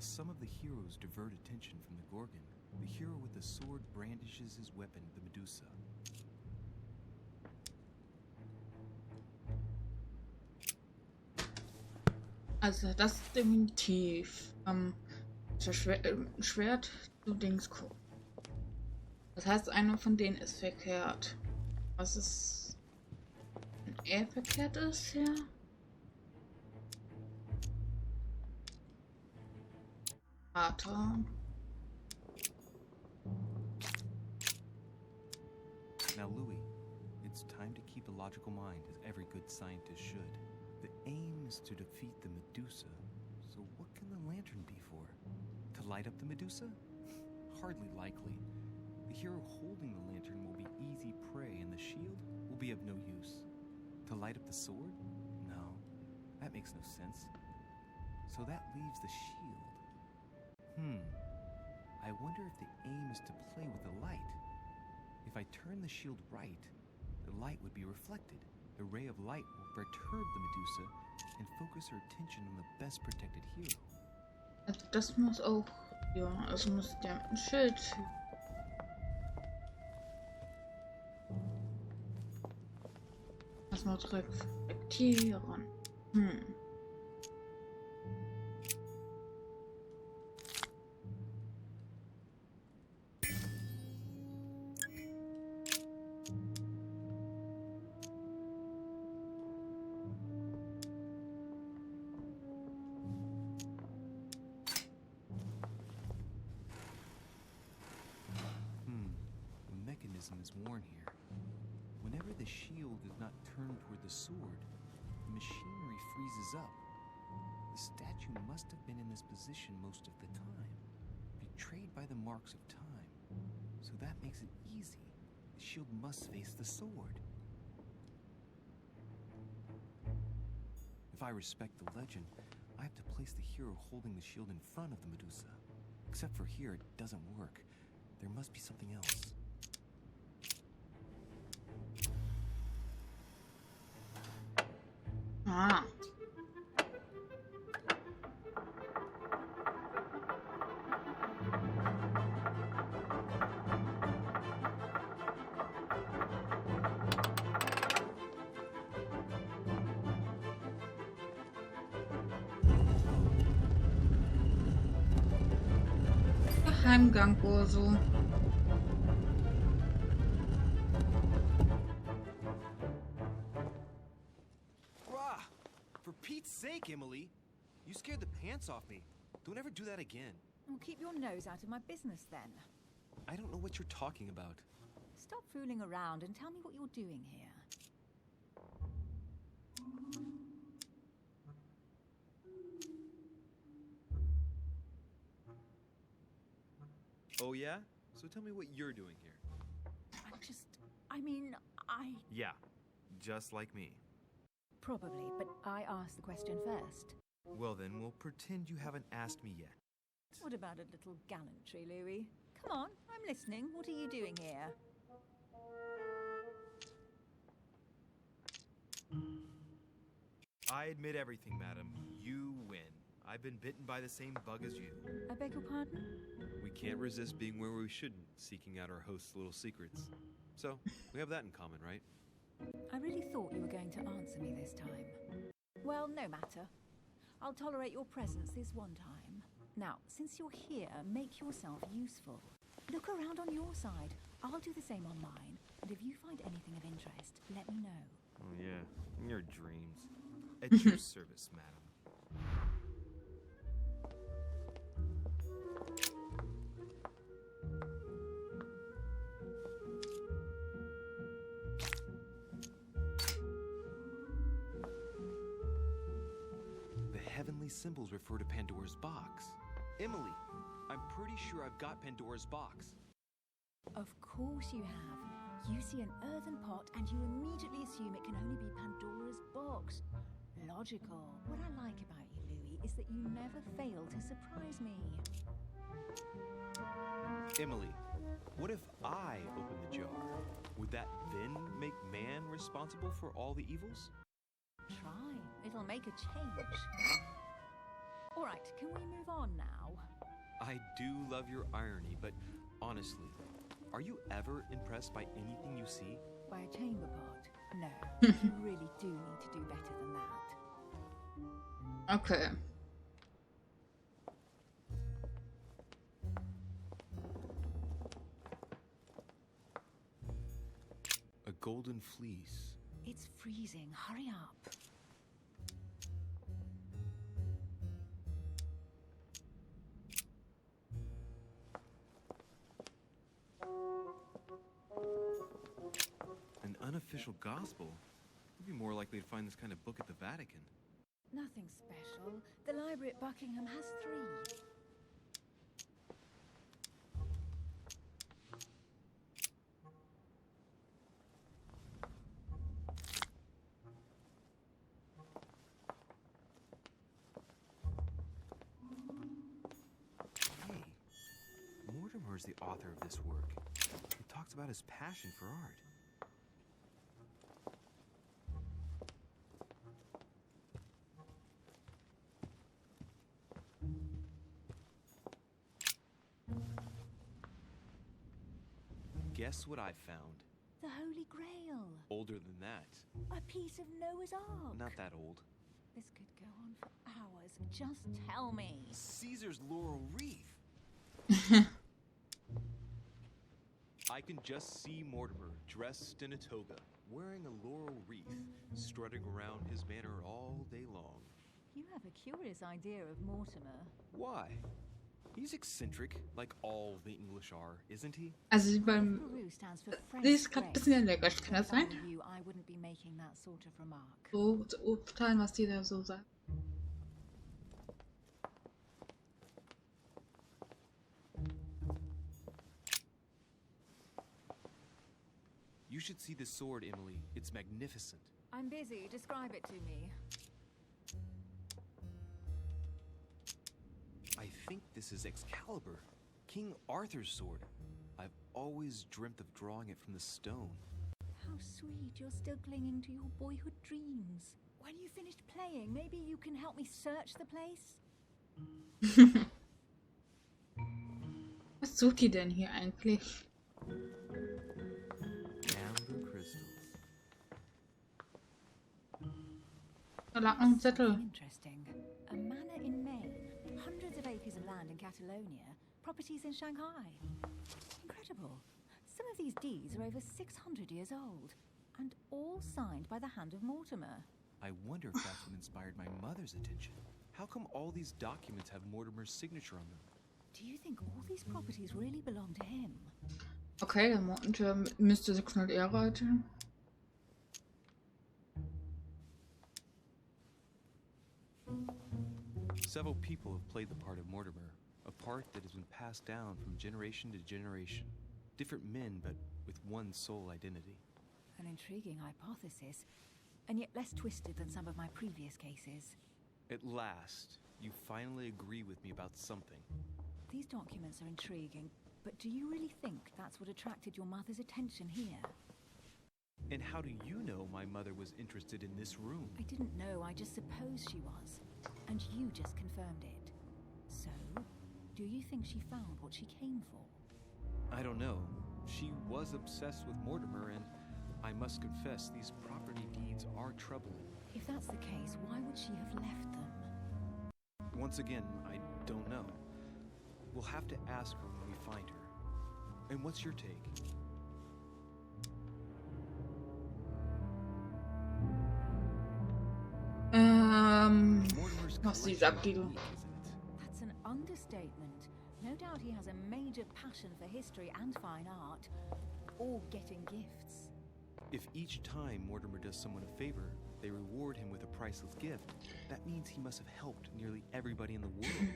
While some of the heroes divert attention from the Gorgon, the hero with the sword brandishes his weapon, the Medusa. Also das ist definitiv Schwert zu Dingsko. Das heißt, einer von denen ist verkehrt. Was ist, wenn er verkehrt ist, ja? Vater. Now, Louis, it's time to keep a logical mind, as every good scientist should. The aim is to defeat the Medusa, so what can the lantern be for? To light up the Medusa? Hardly likely. The hero holding the lantern will be easy prey, and the shield will be of no use. To light up the sword? No, that makes no sense. So that leaves the shield. I wonder if the aim is to play with the light. If I turn the shield right, the light would be reflected. The ray of light will perturb the Medusa and focus her attention on the best protected hero. Das muss auch, ja, also muss der ein Schild. Das muss reflektieren. Is worn here. Whenever the shield is not turned toward the sword, the machinery freezes up. The statue must have been in this position most of the time, betrayed by the marks of time. So that makes it easy. The shield must face the sword. If I respect the legend, I have to place the hero holding the shield in front of the Medusa. Except for here, it doesn't work. There must be something else. Ah. Geheimgang oder so. For Pete's sake, Emily! You scared the pants off me. Don't ever do that again. Well, keep your nose out of my business then. I don't know what you're talking about. Stop fooling around and tell me what you're doing here. Oh yeah? So tell me what you're doing here. Yeah, just like me. Probably, but I asked the question first. Well then, we'll pretend you haven't asked me yet. What about a little gallantry, Louis? Come on, I'm listening. What are you doing here? I admit everything, madam. You win. I've been bitten by the same bug as you. I beg your pardon? We can't resist being where we shouldn't, seeking out our host's little secrets. So, we have that in common, right? I really thought you were going to answer me this time. Well, no matter. I'll tolerate your presence this one time. Now, since you're here, make yourself useful. Look around on your side. I'll do the same on mine. And if you find anything of interest, let me know. Oh yeah, in your dreams. At your service, madam. Heavenly symbols refer to Pandora's box. Emily, I'm pretty sure I've got Pandora's box. Of course you have. You see an earthen pot and you immediately assume it can only be Pandora's box. Logical. What I like about you, Louis, is that you never fail to surprise me. Emily, what if I open the jar? Would that then make man responsible for all the evils? Try. It'll make a change. All right, can we move on now? I do love your irony, but honestly, are you ever impressed by anything you see? By a chamber pot? No, you really do need to do better than that. Okay. A golden fleece. It's freezing. Hurry up. An unofficial gospel? You'd be more likely to find this kind of book at the Vatican. Nothing special. The library at Buckingham has 3. Hey, Mortimer's the author of this work. He talks about his passion for art. Guess what I found? The Holy Grail. Older than that. A piece of Noah's Ark. Not that old. This could go on for hours. Just tell me. Caesar's laurel wreath. I can just see Mortimer dressed in a toga, wearing a laurel wreath, strutting around his manor all day long. You have a curious idea of Mortimer. Why? He's eccentric, like all the English are, isn't he? Also beim... Peru stands for Sie ist gerade ein bisschen enttäuscht, kann das If I sein? were you, I wouldn't be making that sort of remark. So zu urteilen, was die da so sagt. You should see this sword, Emily. It's magnificent. I'm busy. Describe it to me. I think this is Excalibur, King Arthur's sword. I've always dreamt of drawing it from the stone. How sweet. You're still clinging to your boyhood dreams. When you finished playing, maybe you can help me search the place? Was sucht die denn hier eigentlich? Amber crystals. Da lag noch ein Zettel. Interesting. A manor in Maine, hundreds of acres of land in Catalonia, properties in Shanghai. Incredible. Some of these deeds are over 600 years old, and all signed by the hand of Mortimer. I wonder if that's what inspired my mother's attention. How come all these documents have Mortimer's signature on them? Do you think all these properties really belong to him? Okay, der Mortimer müsste 600 Jahre alt sein. Several people have played the part of Mortimer, a part that has been passed down from generation to generation. Different men, but with one sole identity. An intriguing hypothesis, and yet less twisted than some of my previous cases. At last, you finally agree with me about something. These documents are intriguing, but do you really think that's what attracted your mother's attention here? And how do you know my mother was interested in this room? I didn't know, I just supposed she was. And you just confirmed it. So, do you think she found what she came for? I don't know. She was obsessed with Mortimer, and I must confess, these property deeds are troubling. If that's the case, why would she have left them? Once again, I don't know. We'll have to ask her when we find her. And what's your take? Mortimer's Was sie collection sagt, is die du. unique, isn't it? That's an understatement. No doubt he has a major passion for history and fine art, or getting gifts. If each time Mortimer does someone a favor, they reward him with a priceless gift, that means he must have helped nearly everybody in the world.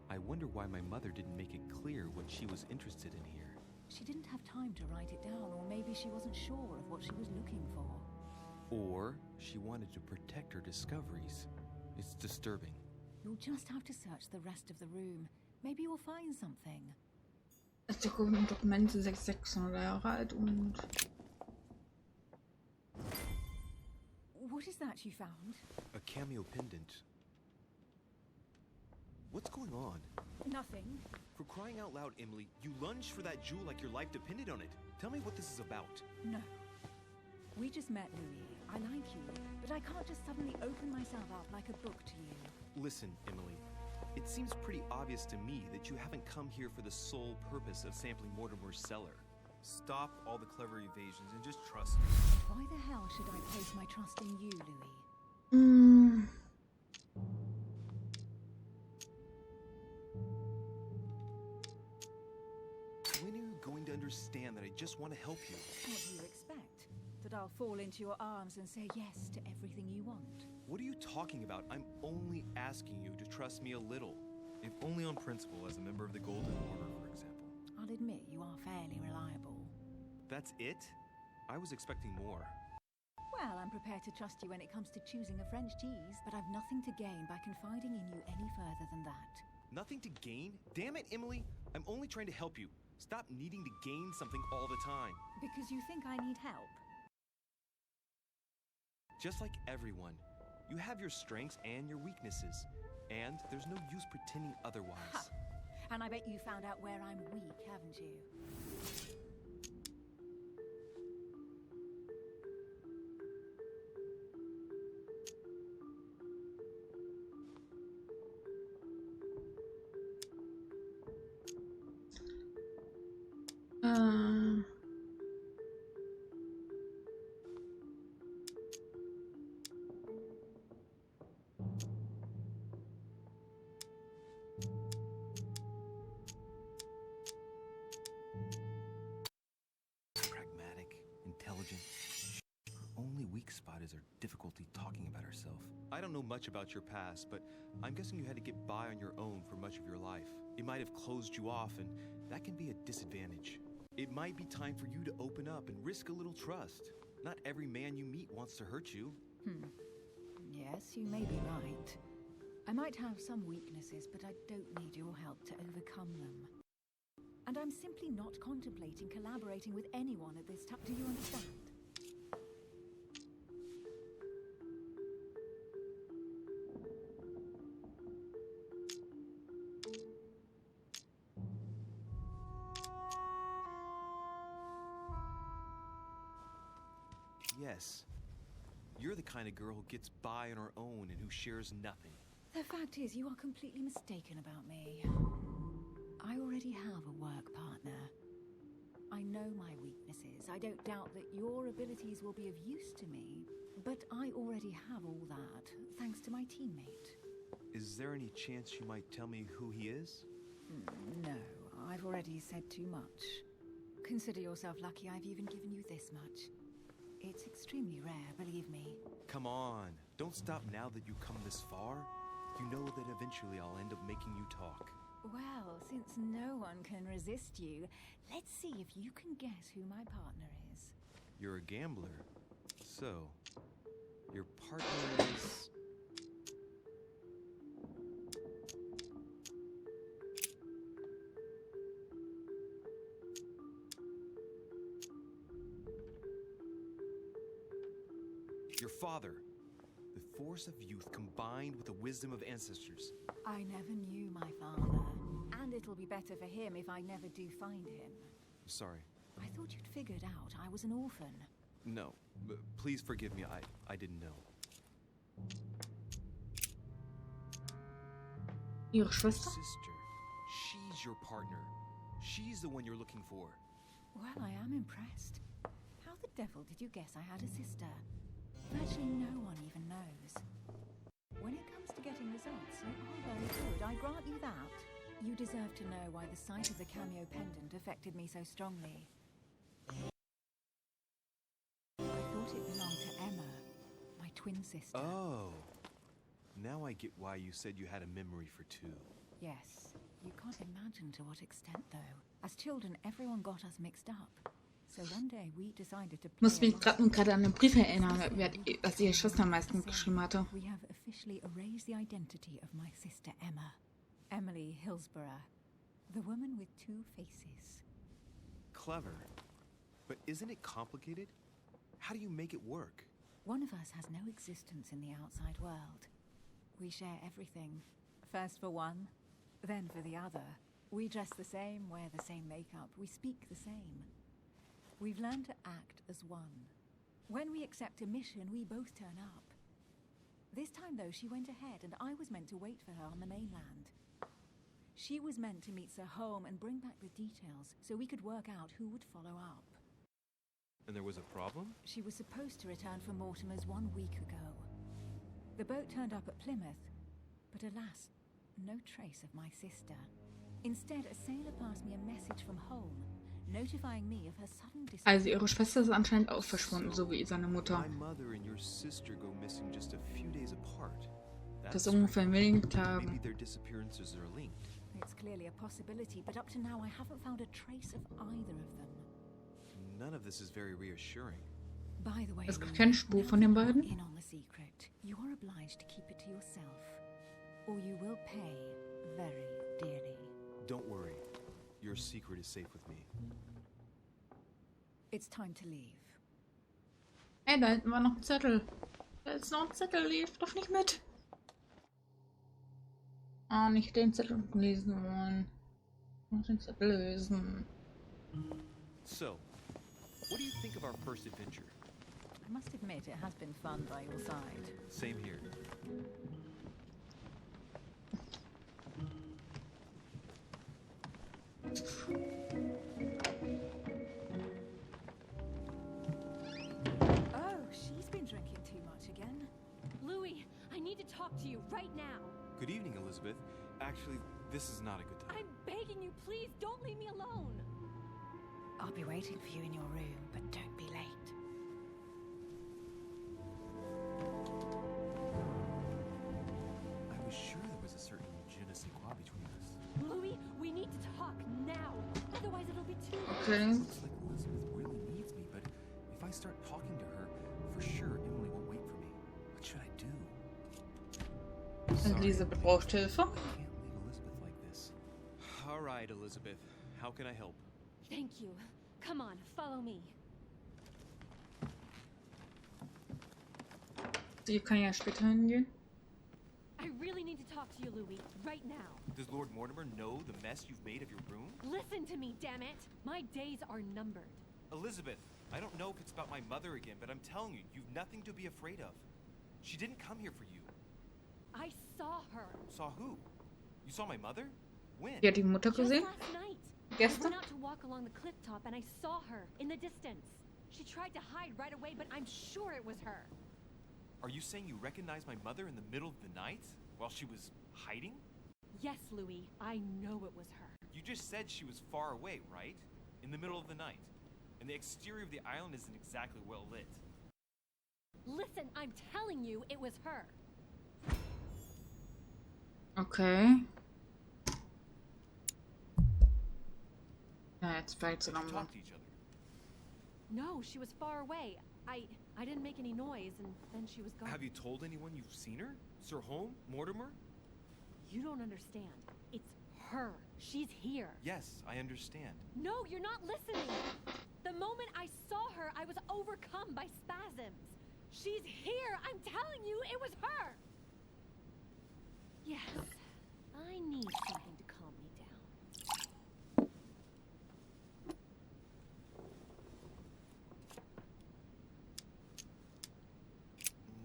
I wonder why my mother didn't make it clear what she was interested in here. She didn't have time to write it down, or maybe she wasn't sure of what she was looking for. Or she wanted to protect her discoveries. It's disturbing. You'll just have to search the rest of the room. Maybe you'll find something. Das Dokument sind 600 Jahre alt und... What is that you found? A cameo pendant. What's going on? Nothing. For crying out loud, Emily, you lunged for that jewel like your life depended on it. Tell me what this is about. No. We just met, Louis. I like you, but I can't just suddenly open myself up like a book to you. Listen, Emily. It seems pretty obvious to me that you haven't come here for the sole purpose of sampling Mortimer's cellar. Stop all the clever evasions and just trust me. Why the hell should I place my trust in you, Louis? When are you going to understand that I just want to help you? What do you expect? That I'll fall into your arms and say yes to everything you want? What are you talking about? I'm only asking you to trust me a little. If only on principle, as a member of the Golden Order, for example. I'll admit you are fairly reliable. That's it? I was expecting more. Well, I'm prepared to trust you when it comes to choosing a French cheese, but I've nothing to gain by confiding in you any further than that. Nothing to gain? Damn it, Emily! I'm only trying to help you. Stop needing to gain something all the time. Because you think I need help? Just like everyone, you have your strengths and your weaknesses. And there's no use pretending otherwise. Ha! And I bet you found out where I'm weak, haven't you? Pragmatic, intelligent. Her only weak spot is her difficulty talking about herself. I don't know much about your past, but I'm guessing you had to get by on your own for much of your life. It might have closed you off, and that can be a disadvantage. It might be time for you to open up and risk a little trust. Not every man you meet wants to hurt you. Yes, you may be right. I might have some weaknesses, but I don't need your help to overcome them. And I'm simply not contemplating collaborating with anyone at this time. Do you understand? Yes. You're the kind of girl who gets by on her own and who shares nothing. The fact is, you are completely mistaken about me. I already have a work partner. I know my weaknesses. I don't doubt that your abilities will be of use to me, but I already have all that, thanks to my teammate. Is there any chance you might tell me who he is? No, I've already said too much. Consider yourself lucky I've even given you this much. It's extremely rare, believe me. Come on, don't stop now that you've come this far. You know that eventually I'll end up making you talk. Well, since no one can resist you, let's see if you can guess who my partner is. You're a gambler. So, your partner is... your father. The force of youth combined with the wisdom of ancestors. I never knew my father, and it'll be better for him if I never do find him. Sorry. I thought you'd figured out I was an orphan. No, please forgive me. I didn't know. Ihre Schwester? Sister. She's your partner. She's the one you're looking for. Well, I am impressed. How the devil did you guess I had a sister? Virtually no one even knows. When it comes to getting results, you are very good, I grant you that. You deserve to know why the sight of the cameo pendant affected me so strongly. I thought it belonged to Emma, my twin sister. Oh. Now I get why you said you had a memory for two. Yes, you can't imagine to what extent, though. As children, everyone got us mixed up. So one day we decided to Ich muss mich gerade an den Brief erinnern, was ihre Schwester meistens geschrieben hatte. We have officially erased the identity of my sister Emma. Emily Hillsborough. The woman with two faces. Clever. But isn't it complicated? How do you make it work? One of us has no existence in the outside world. We share everything. First for one, Then for the other, we dress the same, wear the same makeup, we speak the same. We've learned to act as one. When we accept a mission, we both turn up. This time, though, she went ahead, and I was meant to wait for her on the mainland. She was meant to meet Sir Home and bring back the details, so we could work out who would follow up. And there was a problem? She was supposed to return from Mortimer's 1 week ago. The boat turned up at Plymouth, but alas, no trace of my sister. Instead, a sailor passed me a message from home, notifying me of her sudden disappearance. Also ihre Schwester ist anscheinend auch verschwunden, so wie seine Mutter. My mother and your sister go missing just a few days apart. Das ungefähr in wenigen Tagen. Maybe their disappearances are linked. It's clearly a possibility, but up to now I haven't found a trace of either of them. None of this is very reassuring. By the way, Es gibt keine Spur von den beiden. in on the secret. You are obliged to keep it to yourself, or you will pay very dearly. Don't worry. Your secret is safe with me. It's time to leave. Hey, da hinten war noch ein Zettel. Da ist noch ein Zettel, lief doch nicht mit. Ah, nicht den Zettel lesen wollen. Noch den Zettel lösen. So, what do you think of our first adventure? I must admit, it has been fun by your side. Same here. Oh, she's been drinking too much again. Louis, I need to talk to you right now. Good evening, Elizabeth. Actually, this is not a good time. I'm begging you, please don't leave me alone. I'll be waiting for you in your room, but don't be late. I was sure there was a certain je ne sais quoi between us. Louis, we need to talk now. Otherwise it'll be too late. Okay. Looks like Elizabeth really needs me, but if I start talking to her, for sure Emily won't wait for me. What should I do? Elisabeth braucht Hilfe. I can't leave Elizabeth like this. All right, Elizabeth. How can I help? Thank you. Come on, follow me. Sie kann ja später hingehen. I really need to talk to you, Louis, right now. Does Lord Mortimer know the mess you've made of your room? Listen to me, damn it. My days are numbered. Elizabeth, I don't know if it's about my mother again, but I'm telling you, you've nothing to be afraid of. She didn't come here for you. I saw her. Saw who? You saw my mother? When? Die hat die Mutter Just gesehen. last night. I Gestern. went out to walk along the cliff top and I saw her in the distance. She tried to hide right away, but I'm sure it was her. Are you saying you recognized my mother in the middle of the night? While she was hiding? Yes, Louis, I know it was her. You just said she was far away, right? In the middle of the night. And the exterior of the island isn't exactly well lit. Listen, I'm telling you, it was her. Okay. Ja, jetzt vielleicht so Did you langsam. talk to each other? No, she was far away. I didn't make any noise, and then she was gone. Have you told anyone you've seen her? Sir Home? Mortimer? You don't understand. It's her. She's here. Yes, I understand. No, you're not listening. The moment I saw her, I was overcome by spasms. She's here. I'm telling you, it was her. Yes, I need something to calm me down.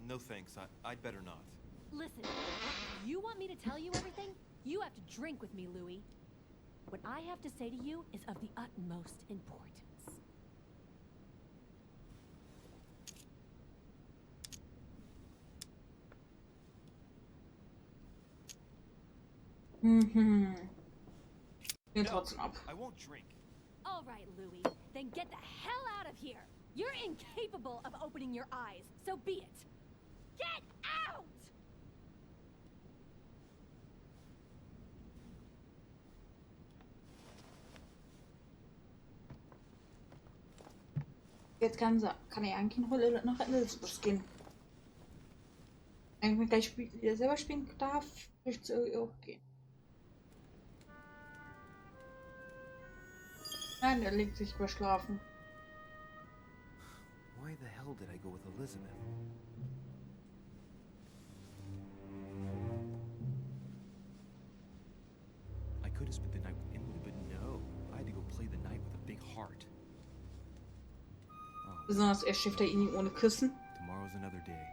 No thanks, I'd better not. Listen, you want me to tell you everything? You have to drink with me, Louis. What I have to say to you is of the utmost importance. Mhm. Den trotzdem ab. I won't drink. All right, Louis, then get the hell out of here. You're incapable of opening your eyes, so be it. Get out! Jetzt kann er eigentlich noch nach Elizabeth gehen. Wenn gleich wieder selber spielen darf, würde ich zu ihr auch gehen. Nein, er legt sich überschlafen. Why the hell did I go with Elizabeth? play the knight with a big heart. Besonders er schifft ihn ohne Küssen. Tomorrow's another day.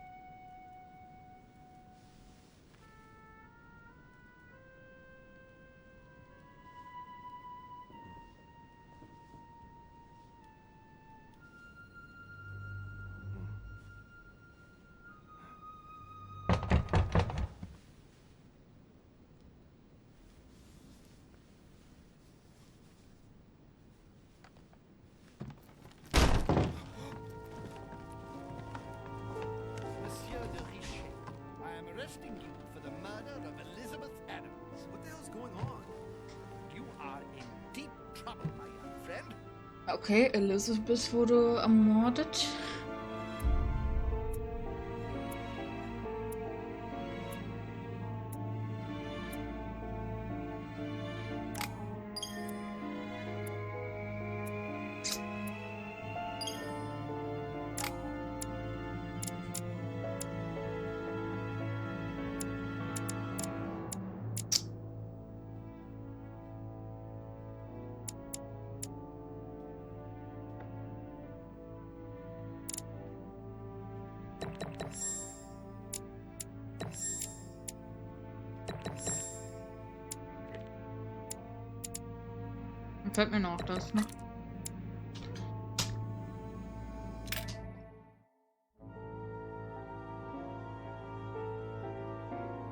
Arresting you for the murder of Elizabeth Adams. What the hell's going on? You are in deep trouble, my young friend. Okay, Elizabeth wurde ermordet. Dann fällt mir noch das, ne?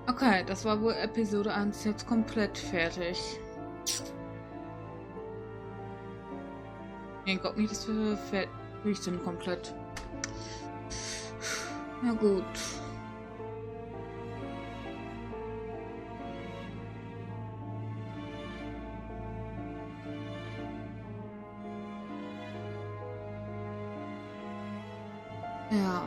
Okay, das war wohl Episode 1 jetzt komplett fertig. Ich glaube nicht, dass wir fertig sind komplett. Na gut. Ja.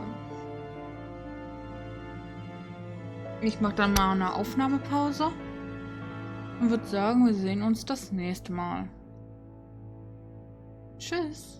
Ich mache dann mal eine Aufnahmepause und würde sagen, wir sehen uns das nächste Mal. Tschüss.